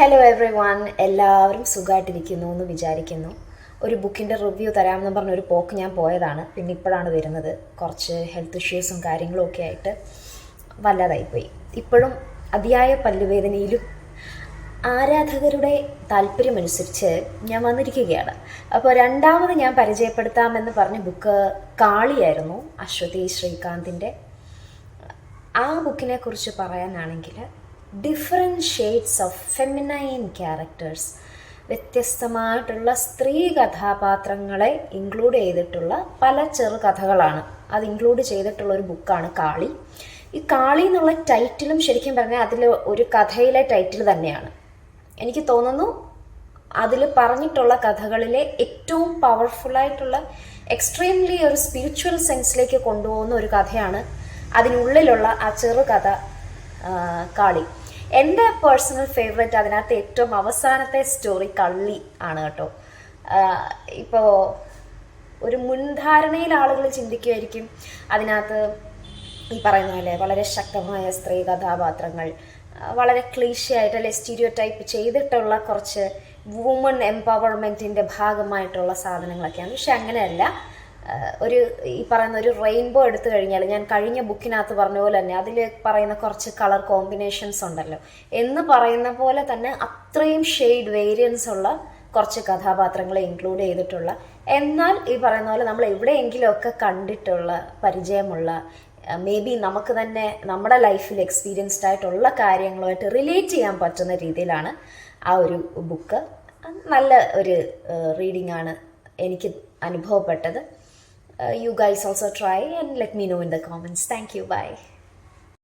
Hello every one, എല്ലാവരും സുഖമായിട്ടിരിക്കുന്നു എന്ന് വിചാരിക്കുന്നു. ഒരു ബുക്കിൻ്റെ റിവ്യൂ തരാമെന്ന് പറഞ്ഞൊരു പോക്ക് ഞാൻ പോയതാണ്. പിന്നെ ഇപ്പോഴാണ് വരുന്നത്. കുറച്ച് ഹെൽത്ത് ഇഷ്യൂസും കാര്യങ്ങളും ഒക്കെ ആയിട്ട് വല്ലാതായിപ്പോയി. ഇപ്പോഴും അതിയായ പല്ലുവേദനയിലും ആരാധകരുടെ താല്പര്യമനുസരിച്ച് ഞാൻ വന്നിരിക്കുകയാണ്. അപ്പോൾ രണ്ടാമത് ഞാൻ പരിചയപ്പെടുത്താമെന്ന് പറഞ്ഞ ബുക്ക് കാളിയായിരുന്നു, അശ്വതി ശ്രീകാന്തിൻ്റെ. ആ ബുക്കിനെ കുറിച്ച് പറയാനാണെങ്കിൽ different shades of feminine characters, വ്യത്യസ്തമായിട്ടുള്ള സ്ത്രീ കഥാപാത്രങ്ങളെ ഇൻക്ലൂഡ് ചെയ്തിട്ടുള്ള പല ചെറുകഥകളാണ് അത് ഇൻക്ലൂഡ് ചെയ്തിട്ടുള്ള ഒരു ബുക്കാണ് കാളി. ഈ കാളി എന്നുള്ള ടൈറ്റിലും ശരിക്കും പറഞ്ഞാൽ അതിൽ ഒരു കഥയിലെ ടൈറ്റിൽ തന്നെയാണ്. എനിക്ക് തോന്നുന്നു അതിൽ പറഞ്ഞിട്ടുള്ള കഥകളിലെ ഏറ്റവും പവർഫുള്ളായിട്ടുള്ള എക്സ്ട്രീംലി ഒരു സ്പിരിച്വൽ സെൻസിലേക്ക് കൊണ്ടുപോകുന്ന ഒരു കഥയാണ് അതിനുള്ളിലുള്ള ആ ചെറുകഥ കാളി. എൻ്റെ പേഴ്സണൽ ഫേവറേറ്റ് അതിനകത്ത് ഏറ്റവും അവസാനത്തെ സ്റ്റോറി കള്ളി ആണ് കേട്ടോ. ഇപ്പോൾ ഒരു മുൻധാരണയിൽ ആളുകൾ ചിന്തിക്കുമായിരിക്കും അതിനകത്ത് ഈ പറയുന്ന പോലെ വളരെ ശക്തമായ സ്ത്രീ കഥാപാത്രങ്ങൾ, വളരെ ക്ലീശയായിട്ട് അല്ലെ സ്റ്റീരിയോ ടൈപ്പ് ചെയ്തിട്ടുള്ള കുറച്ച് വുമൺ എംപവർമെൻറ്റിൻ്റെ ഭാഗമായിട്ടുള്ള സാധനങ്ങളൊക്കെയാണ്. പക്ഷെ അങ്ങനെയല്ല. ഒരു ഈ പറയുന്ന ഒരു റെയിൻബോ എടുത്തു കഴിഞ്ഞാൽ, ഞാൻ കഴിഞ്ഞ ബുക്കിനകത്ത് പറഞ്ഞ പോലെ തന്നെ അതിൽ പറയുന്ന കുറച്ച് കളർ കോമ്പിനേഷൻസ് ഉണ്ടല്ലോ എന്ന് പറയുന്ന പോലെ തന്നെ അത്രയും ഷെയ്ഡ് വേരിയൻസ് ഉള്ള കുറച്ച് കഥാപാത്രങ്ങളെ ഇൻക്ലൂഡ് ചെയ്തിട്ടുള്ള, എന്നാൽ ഈ പറയുന്ന പോലെ നമ്മൾ എവിടെയെങ്കിലുമൊക്കെ കണ്ടിട്ടുള്ള പരിചയമുള്ള, മേ ബി നമുക്ക് തന്നെ നമ്മുടെ ലൈഫിൽ എക്സ്പീരിയൻസ്ഡ് ആയിട്ടുള്ള കാര്യങ്ങളുമായിട്ട് റിലേറ്റ് ചെയ്യാൻ പറ്റുന്ന രീതിയിലാണ് ആ ഒരു ബുക്ക്. നല്ല ഒരു റീഡിംഗ് ആണ് എനിക്ക് അനുഭവപ്പെട്ടത്. You guys also try and let me know in the comments. Thank you. Bye.